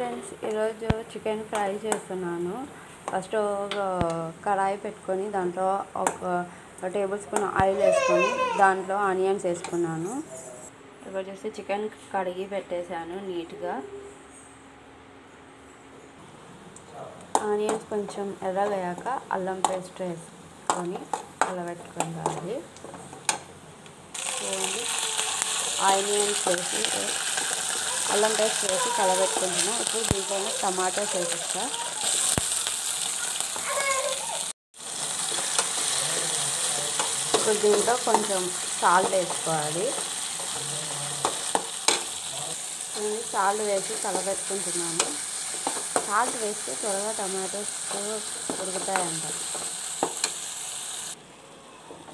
Friends, ఈరోజు chicken fry చేస్తున్నాను. First కడాయి పెట్టుకొని దాంట్లో ఒక టేబుల్ స్పూన్ ఆయిల్ వేసుకొని దాంట్లో ఆనియన్స్ వేసుకున్నాను. ఇప్పుడు వచ్చేసి చికెన్ కడిగి పెట్టేశాను నీట్గా. ఆనియన్స్ కొంచెం ఎర్రగయ్యాక అల్లం పేస్ట్ వేసుకొని కలబెట్టుకోవాలి. చూడండి, ఆనియన్స్ వేసి అల్లం పేస్ట్ వేసి కలబెట్టుకుంటున్నాం. ఇప్పుడు దీంట్లోనే టమాటాస్ వేసేస్తా. ఇప్పుడు దీంట్లో కొంచెం సాల్ట్ వేసుకోవాలి. సాల్ట్ వేసి కలబెట్టుకుంటున్నాను. సాల్ట్ వేస్తే త్వరగా టమాటోస్ ఉడుకుతాయంట.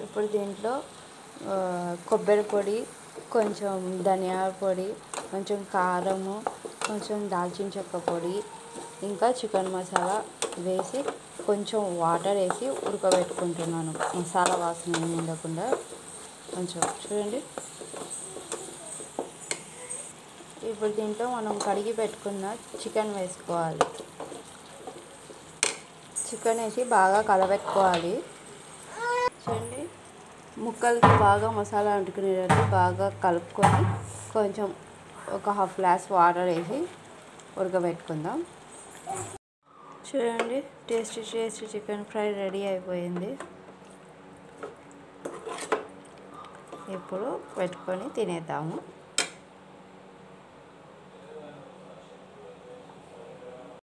ఇప్పుడు దీంట్లో కొబ్బరి పొడి, కొంచెం ధనియాల పొడి, కొంచెం కారము, కొంచెం దాల్చిన చెక్క పొడి, ఇంకా చికెన్ మసాలా వేసి కొంచెం వాటర్ వేసి ఉడకబెట్టుకుంటున్నాను. మసాలా వాసన ఏమి ఉండకుండా కొంచెం చూడండి. ఇప్పుడు దీంట్లో మనం కడిగి పెట్టుకున్న చికెన్ వేసుకోవాలి. చికెన్ వేసి బాగా కలబెట్టుకోవాలి. చూడండి, ముక్కలకి బాగా మసాలా అంటుకునేటట్టు బాగా కలుపుకొని కొంచెం ఒక హాఫ్ గ్లాస్ వాటర్ వేసి ఉడకబెట్టుకుందాం. చూడండి, టేస్టీ చికెన్ ఫ్రై రెడీ అయిపోయింది. ఇప్పుడు పెట్టుకొని తినేద్దాము.